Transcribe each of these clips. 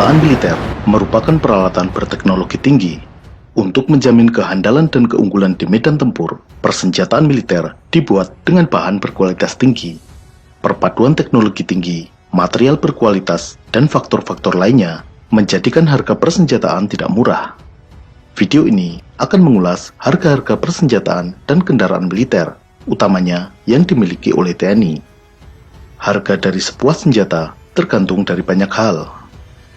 persenjataan militer merupakan peralatan berteknologi tinggi. Untuk menjamin kehandalan dan keunggulan di medan tempur, persenjataan militer dibuat dengan bahan berkualitas tinggi. Perpaduan teknologi tinggi, material berkualitas, dan faktor-faktor lainnya menjadikan harga persenjataan tidak murah. Video ini akan mengulas harga-harga persenjataan dan kendaraan militer, utamanya yang dimiliki oleh TNI. Harga dari sebuah senjata tergantung dari banyak hal.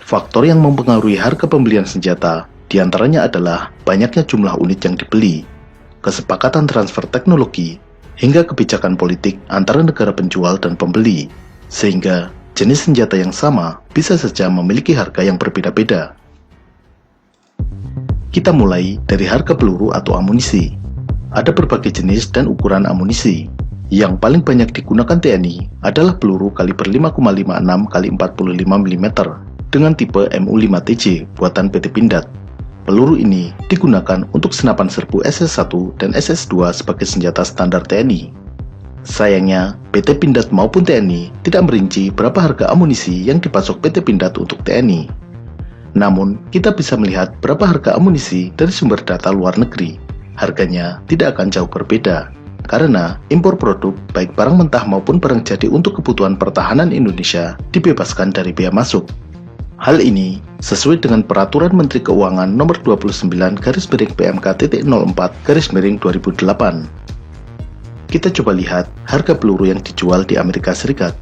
Faktor yang mempengaruhi harga pembelian senjata diantaranya adalah banyaknya jumlah unit yang dibeli, kesepakatan transfer teknologi, hingga kebijakan politik antara negara penjual dan pembeli, sehingga jenis senjata yang sama bisa saja memiliki harga yang berbeda-beda. Kita mulai dari harga peluru atau amunisi. Ada berbagai jenis dan ukuran amunisi. Yang paling banyak digunakan TNI adalah peluru kaliber 5,56 x 45 mm dengan tipe MU5TJ buatan PT Pindad. Peluru ini digunakan untuk senapan serbu SS-1 dan SS-2 sebagai senjata standar TNI. Sayangnya, PT Pindad maupun TNI tidak merinci berapa harga amunisi yang dipasok PT Pindad untuk TNI. Namun, kita bisa melihat berapa harga amunisi dari sumber data luar negeri. Harganya tidak akan jauh berbeda, karena impor produk baik barang mentah maupun barang jadi untuk kebutuhan pertahanan Indonesia dibebaskan dari bea masuk. Hal ini sesuai dengan Peraturan Menteri Keuangan Nomor 29/PMK.04/2008. Kita coba lihat harga peluru yang dijual di Amerika Serikat.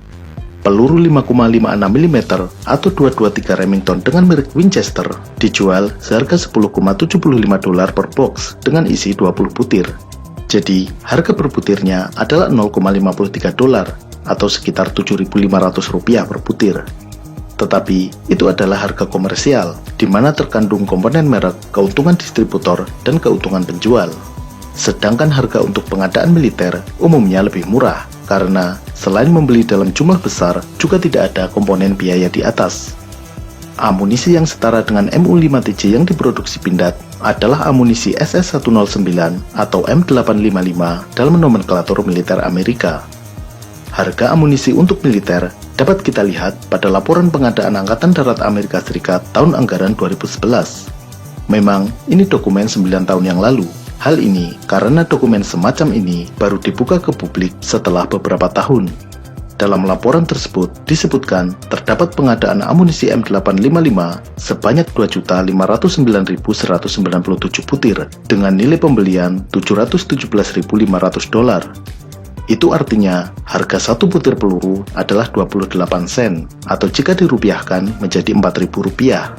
Peluru 5,56 mm atau 223 Remington dengan merek Winchester dijual seharga $10,75 per box dengan isi 20 butir. Jadi, harga per butirnya adalah $0,53 atau sekitar Rp7.500 per butir. Tetapi, itu adalah harga komersial, di mana terkandung komponen merek, keuntungan distributor, dan keuntungan penjual. Sedangkan harga untuk pengadaan militer umumnya lebih murah, karena selain membeli dalam jumlah besar, juga tidak ada komponen biaya di atas. Amunisi yang setara dengan MU5TJ yang diproduksi Pindad adalah amunisi SS-109 atau M855 dalam nomenklatur militer Amerika. Harga amunisi untuk militer dapat kita lihat pada laporan pengadaan Angkatan Darat Amerika Serikat tahun anggaran 2011. Memang, ini dokumen 9 tahun yang lalu. Hal ini karena dokumen semacam ini baru dibuka ke publik setelah beberapa tahun. Dalam laporan tersebut disebutkan terdapat pengadaan amunisi M855 sebanyak 2.509.197 butir dengan nilai pembelian $717.500. Itu artinya harga satu butir peluru adalah 28 sen atau jika dirupiahkan menjadi Rp4.000.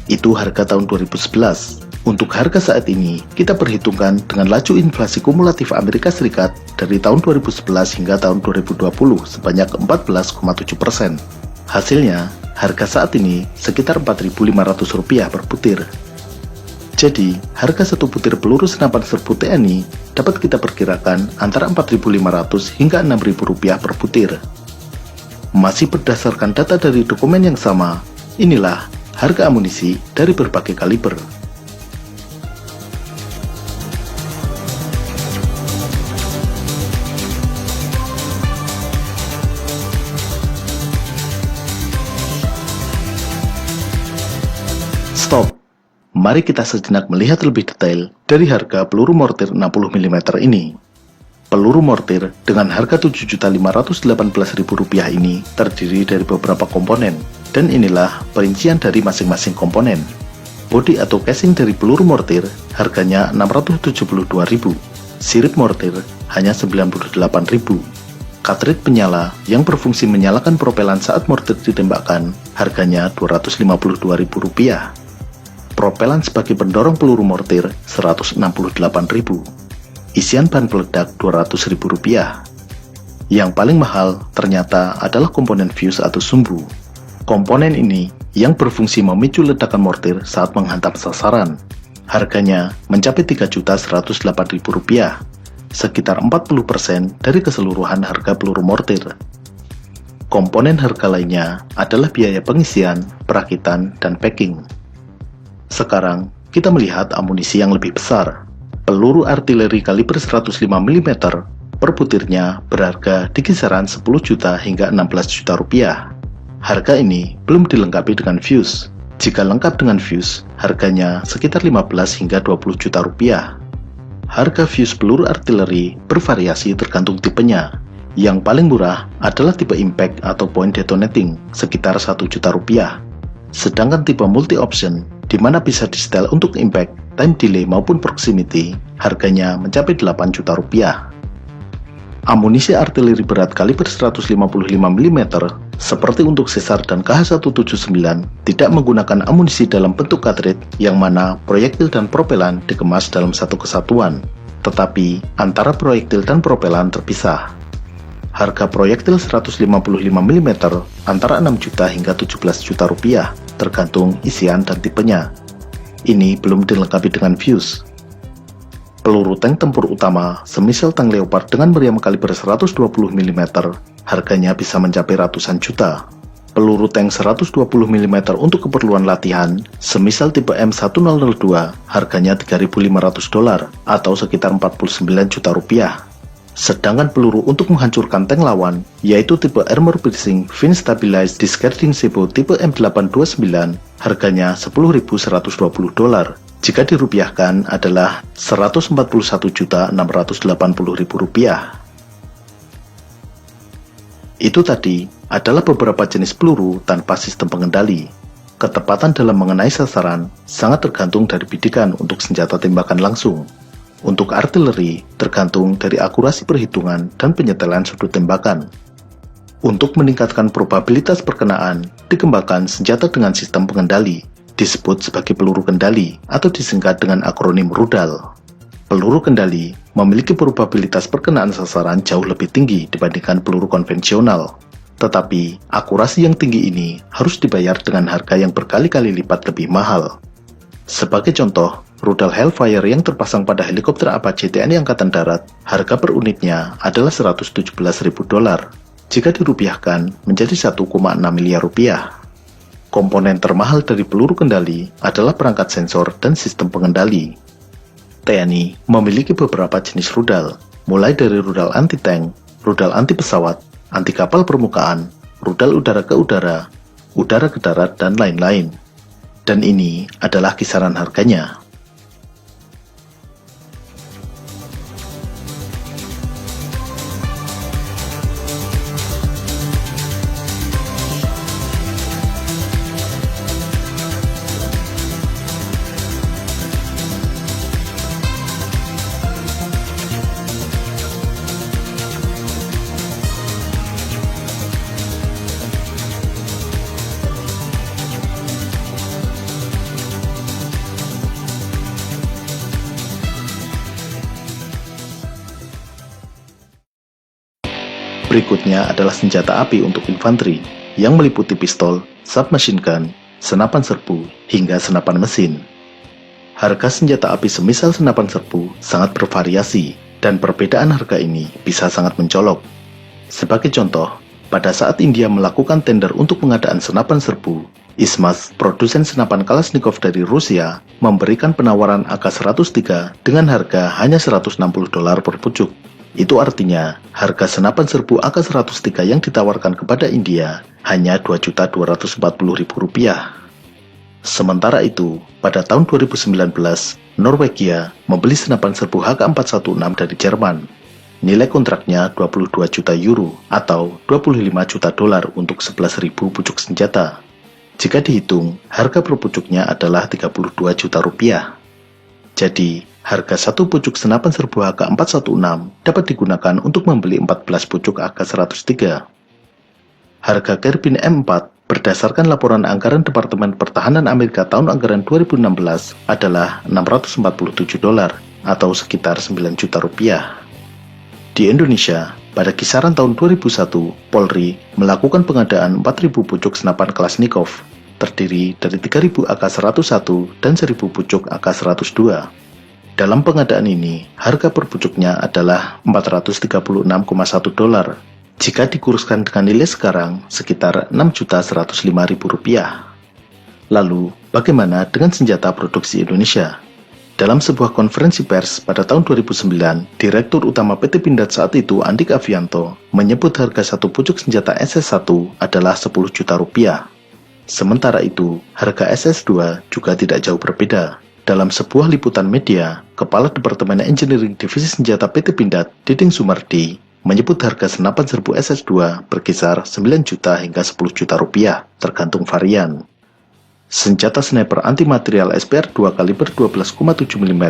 Itu harga tahun 2011. Untuk harga saat ini, kita perhitungkan dengan laju inflasi kumulatif Amerika Serikat dari tahun 2011 hingga tahun 2020 sebanyak 14,7%. Hasilnya, harga saat ini sekitar Rp4.500 per butir. Jadi, harga satu butir peluru senapan serbu TNI dapat kita perkirakan antara Rp4.500 hingga Rp6.000 per butir. Masih berdasarkan data dari dokumen yang sama, inilah harga amunisi dari berbagai kaliber. Stop. Mari kita sejenak melihat lebih detail dari harga peluru mortir 60 mm ini. Peluru mortir dengan harga Rp7.518.000 ini terdiri dari beberapa komponen, dan inilah perincian dari masing-masing komponen. Bodi atau casing dari peluru mortir harganya Rp672.000, sirip mortir hanya Rp98.000. Cartridge penyala yang berfungsi menyalakan propelan saat mortir ditembakkan harganya Rp252.000. Propelan sebagai pendorong peluru mortir Rp168.000. Isian bahan peledak Rp200.000. Yang paling mahal ternyata adalah komponen fuse atau sumbu. Komponen ini yang berfungsi memicu ledakan mortir saat menghantam sasaran. Harganya mencapai Rp3.108.000, sekitar 40% dari keseluruhan harga peluru mortir. Komponen harga lainnya adalah biaya pengisian, perakitan, dan packing. Sekarang, kita melihat amunisi yang lebih besar. Peluru artileri kaliber 105 mm per butirnya berharga di kisaran 10 juta hingga 16 juta rupiah. Harga ini belum dilengkapi dengan fuse, Jika lengkap dengan fuse, harganya sekitar 15 hingga 20 juta rupiah. Harga fuse peluru artileri bervariasi tergantung tipenya. Yang paling murah adalah tipe impact atau point detonating, sekitar 1 juta rupiah. Sedangkan tipe multi option, di mana bisa di-setel untuk impact, time delay maupun proximity, harganya mencapai 8 juta rupiah. Amunisi artileri berat kaliber 155 mm seperti untuk Caesar dan KH-179 tidak menggunakan amunisi dalam bentuk cartridge yang mana proyektil dan propelan dikemas dalam satu kesatuan, tetapi antara proyektil dan propelan terpisah. Harga proyektil 155 mm antara 6 juta hingga 17 juta rupiah, tergantung isian dan tipenya. Ini belum dilengkapi dengan fuse. Peluru tank tempur utama, semisal tank Leopard dengan meriam kaliber 120 mm, harganya bisa mencapai ratusan juta. Peluru tank 120 mm untuk keperluan latihan, semisal tipe M1002, harganya $3.500 atau sekitar 49 juta rupiah. Sedangkan peluru untuk menghancurkan tank lawan, yaitu tipe Armor Piercing Fin Stabilized Discarding Sebo tipe M829, harganya $10.120. Jika dirupiahkan adalah Rp141.680.000. Itu tadi adalah beberapa jenis peluru tanpa sistem pengendali. Ketepatan dalam mengenai sasaran sangat tergantung dari bidikan untuk senjata tembakan langsung. Untuk artileri, tergantung dari akurasi perhitungan dan penyetelan sudut tembakan. Untuk meningkatkan probabilitas perkenaan, dikembangkan senjata dengan sistem pengendali, disebut sebagai peluru kendali atau disingkat dengan akronim rudal. Peluru kendali memiliki probabilitas perkenaan sasaran jauh lebih tinggi dibandingkan peluru konvensional. Tetapi, akurasi yang tinggi ini harus dibayar dengan harga yang berkali-kali lipat lebih mahal. Sebagai contoh, rudal Hellfire yang terpasang pada helikopter Apache TNI Angkatan Darat, harga per unitnya adalah $117.000. Jika dirupiahkan menjadi 1,6 miliar rupiah. Komponen termahal dari peluru kendali adalah perangkat sensor dan sistem pengendali. TNI memiliki beberapa jenis rudal, mulai dari rudal anti-tank, rudal anti-pesawat, anti-kapal permukaan, rudal udara ke udara ke darat, dan lain-lain. Dan ini adalah kisaran harganya. Berikutnya adalah senjata api untuk infanteri, yang meliputi pistol, submachine gun, senapan serbu, hingga senapan mesin. Harga senjata api semisal senapan serbu sangat bervariasi, dan perbedaan harga ini bisa sangat mencolok. Sebagai contoh, pada saat India melakukan tender untuk pengadaan senapan serbu, Ismas, produsen senapan Kalashnikov dari Rusia, memberikan penawaran AK-103 dengan harga hanya $160 per pucuk. Itu artinya, harga senapan serbu AK-103 yang ditawarkan kepada India hanya Rp2.240.000. Sementara itu, pada tahun 2019, Norwegia membeli senapan serbu HK416 dari Jerman. Nilai kontraknya 22 juta euro atau $25 juta untuk 11.000 pucuk senjata. Jika dihitung, harga per pucuknya adalah 32 juta rupiah. Jadi, harga satu pucuk senapan serbu HK416 dapat digunakan untuk membeli 14 pucuk AK-103. Harga karabin M4 berdasarkan laporan anggaran Departemen Pertahanan Amerika tahun anggaran 2016 adalah $647 atau sekitar 9 juta rupiah. Di Indonesia, pada kisaran tahun 2001, Polri melakukan pengadaan 4.000 pucuk senapan Kalashnikov, terdiri dari 3.000 AK-101 dan 1.000 pucuk AK-102. Dalam pengadaan ini, harga per pucuknya adalah $436,1. Jika dikuruskan dengan nilai sekarang, sekitar Rp6.105.000. Lalu, bagaimana dengan senjata produksi Indonesia? Dalam sebuah konferensi pers pada tahun 2009, Direktur Utama PT Pindad saat itu, Andik Avianto, menyebut harga satu pucuk senjata SS1 adalah 10 juta rupiah. Sementara itu, harga SS-2 juga tidak jauh berbeda. Dalam sebuah liputan media, Kepala Departemen Engineering Divisi Senjata PT Pindad, Diding Sumardi, menyebut harga senapan serbu SS-2 berkisar 9 juta hingga 10 juta rupiah, tergantung varian. Senjata sniper anti-material SPR-2 kaliber 12,7 mm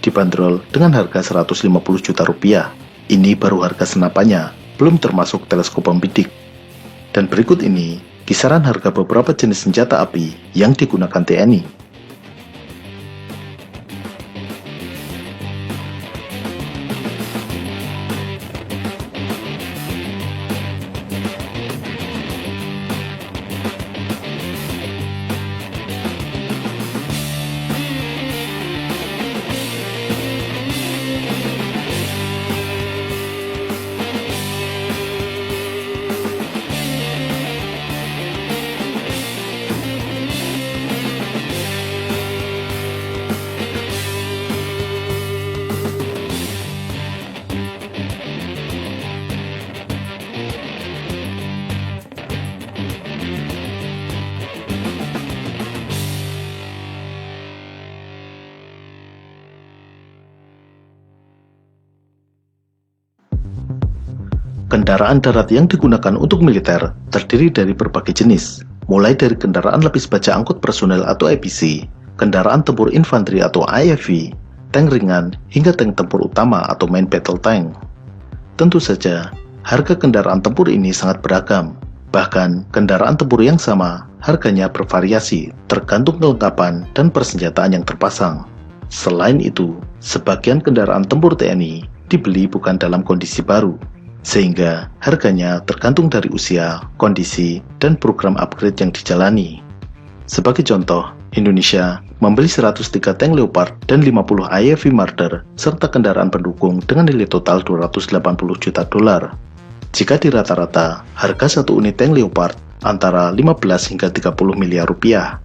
dibanderol dengan harga 150 juta rupiah. Ini baru harga senapannya, belum termasuk teleskop pembidik. Dan berikut ini, kisaran harga beberapa jenis senjata api yang digunakan TNI. Kendaraan darat yang digunakan untuk militer terdiri dari berbagai jenis, mulai dari kendaraan lapis baja angkut personel atau APC, kendaraan tempur infanteri atau IFV, tank ringan, hingga tank tempur utama atau main battle tank. Tentu saja, harga kendaraan tempur ini sangat beragam. Bahkan, kendaraan tempur yang sama, harganya bervariasi, tergantung kelengkapan dan persenjataan yang terpasang. Selain itu, sebagian kendaraan tempur TNI dibeli bukan dalam kondisi baru, sehingga harganya tergantung dari usia, kondisi, dan program upgrade yang dijalani. Sebagai contoh, Indonesia membeli 103 tank Leopard dan 50 IFV Marder serta kendaraan pendukung dengan nilai total 280 juta dolar. Jika dirata-rata, harga satu unit tank Leopard antara 15 hingga 30 miliar rupiah.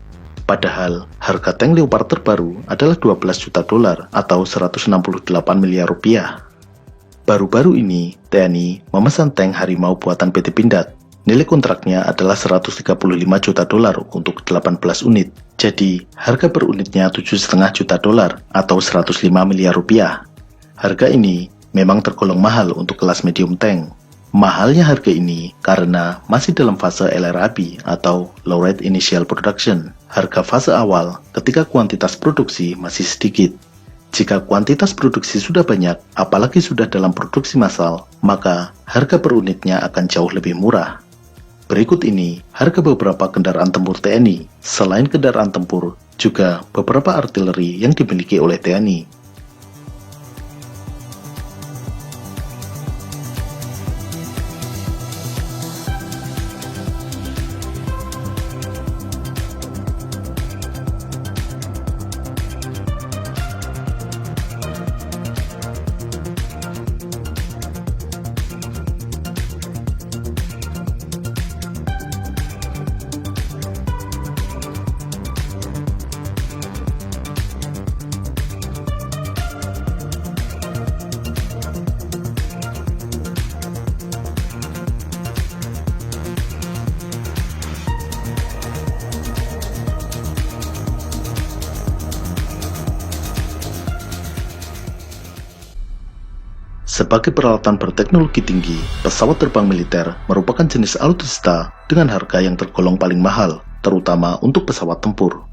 Padahal, harga tank Leopard terbaru adalah 12 juta dolar atau 168 miliar rupiah. Baru-baru ini, TNI memesan tank Harimau buatan PT Pindad. Nilai kontraknya adalah 135 juta dolar untuk 18 unit. Jadi, harga per unitnya 7,5 juta dolar atau 105 miliar rupiah. Harga ini memang tergolong mahal untuk kelas medium tank. Mahalnya harga ini karena masih dalam fase LRAP atau Low Rate Initial Production. Harga fase awal ketika kuantitas produksi masih sedikit. Jika kuantitas produksi sudah banyak, apalagi sudah dalam produksi massal, maka harga per unitnya akan jauh lebih murah. Berikut ini harga beberapa kendaraan tempur TNI. Selain kendaraan tempur, juga beberapa artileri yang dimiliki oleh TNI. Sebagai peralatan berteknologi tinggi, pesawat terbang militer merupakan jenis alutsista dengan harga yang tergolong paling mahal, terutama untuk pesawat tempur.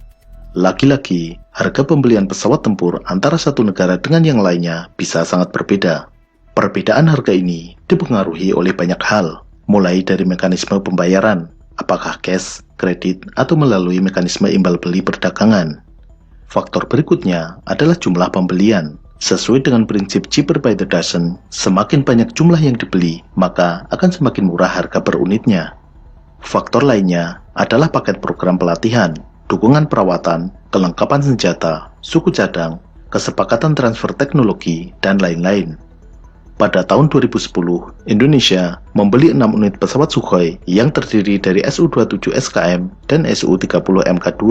Lagi-lagi, harga pembelian pesawat tempur antara satu negara dengan yang lainnya bisa sangat berbeda. Perbedaan harga ini dipengaruhi oleh banyak hal, mulai dari mekanisme pembayaran, apakah cash, kredit, atau melalui mekanisme imbal beli perdagangan. Faktor berikutnya adalah jumlah pembelian. Sesuai dengan prinsip cheaper by the dozen, semakin banyak jumlah yang dibeli, maka akan semakin murah harga per unitnya. Faktor lainnya adalah paket program pelatihan, dukungan perawatan, kelengkapan senjata, suku cadang, kesepakatan transfer teknologi, dan lain-lain. Pada tahun 2010, Indonesia membeli 6 unit pesawat Sukhoi yang terdiri dari Su-27 SKM dan Su-30 Mk2.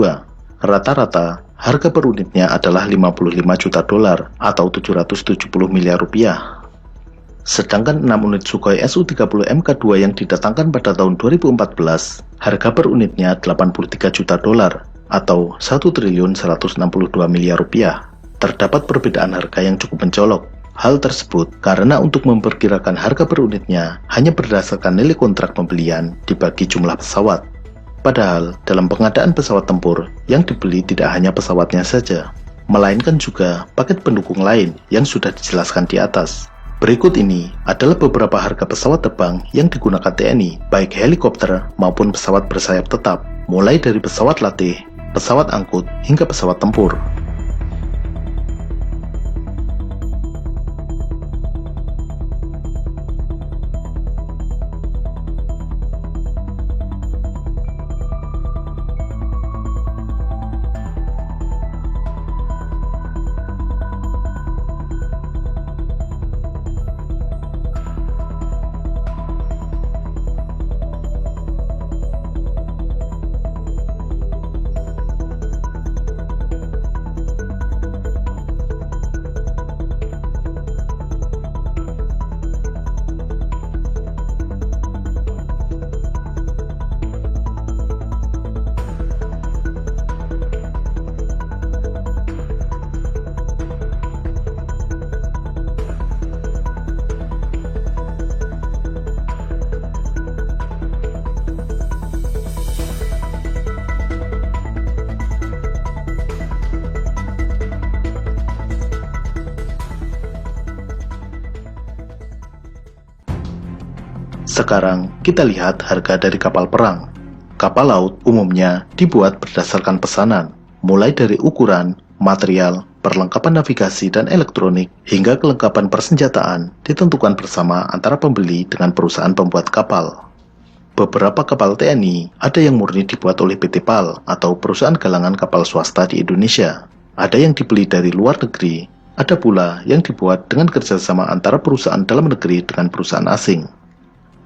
Rata-rata, harga per unitnya adalah 55 juta dolar atau 770 miliar rupiah. Sedangkan 6 unit Sukhoi Su-30 Mk2 yang didatangkan pada tahun 2014, harga per unitnya 83 juta dolar atau 1.162 miliar rupiah. Terdapat perbedaan harga yang cukup mencolok. Hal tersebut karena untuk memperkirakan harga per unitnya hanya berdasarkan nilai kontrak pembelian dibagi jumlah pesawat. Padahal dalam pengadaan pesawat tempur yang dibeli tidak hanya pesawatnya saja, melainkan juga paket pendukung lain yang sudah dijelaskan di atas. Berikut ini adalah beberapa harga pesawat terbang yang digunakan TNI, baik helikopter maupun pesawat bersayap tetap, mulai dari pesawat latih, pesawat angkut, hingga pesawat tempur. Sekarang kita lihat harga dari kapal perang. Kapal laut umumnya dibuat berdasarkan pesanan, mulai dari ukuran, material, perlengkapan navigasi dan elektronik, hingga kelengkapan persenjataan ditentukan bersama antara pembeli dengan perusahaan pembuat kapal. Beberapa kapal TNI ada yang murni dibuat oleh PT PAL atau perusahaan galangan kapal swasta di Indonesia. Ada yang dibeli dari luar negeri, ada pula yang dibuat dengan kerjasama antara perusahaan dalam negeri dengan perusahaan asing.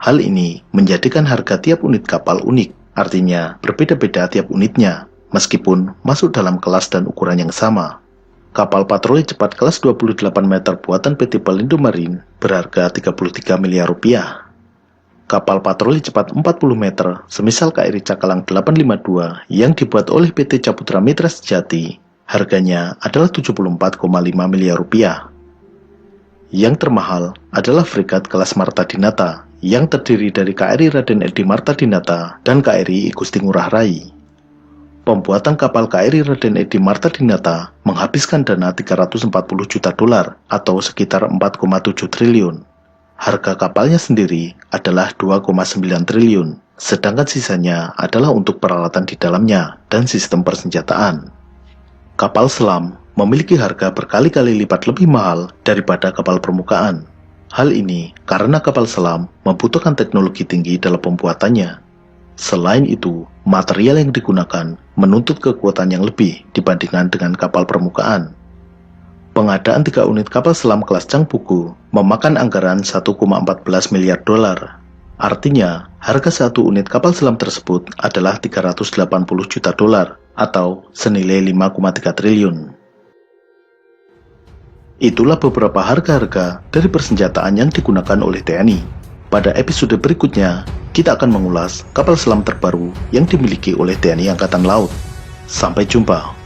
Hal ini menjadikan harga tiap unit kapal unik, artinya berbeda-beda tiap unitnya, meskipun masuk dalam kelas dan ukuran yang sama. Kapal patroli cepat kelas 28 meter buatan PT Pelindo Marine berharga 33 miliar rupiah. Kapal patroli cepat 40 meter, semisal KRI Cakalang 852 yang dibuat oleh PT Caputra Mitra Sejati, harganya adalah 74,5 miliar rupiah. Yang termahal adalah fregat kelas Marta Dinata, yang terdiri dari KRI Raden Edi Marta Dinata dan KRI I Gusti Ngurah Rai. Pembuatan kapal KRI Raden Edi Marta Dinata menghabiskan dana 340 juta dolar atau sekitar 4,7 triliun. Harga kapalnya sendiri adalah 2,9 triliun, sedangkan sisanya adalah untuk peralatan di dalamnya dan sistem persenjataan. Kapal selam memiliki harga berkali-kali lipat lebih mahal daripada kapal permukaan. Hal ini karena kapal selam membutuhkan teknologi tinggi dalam pembuatannya. Selain itu, material yang digunakan menuntut kekuatan yang lebih dibandingkan dengan kapal permukaan. Pengadaan 3 unit kapal selam kelas Changpuku memakan anggaran 1,14 miliar dolar. Artinya, harga 1 unit kapal selam tersebut adalah 380 juta dolar atau senilai 5,3 triliun. Itulah beberapa harga-harga dari persenjataan yang digunakan oleh TNI. Pada episode berikutnya, kita akan mengulas kapal selam terbaru yang dimiliki oleh TNI Angkatan Laut. Sampai jumpa.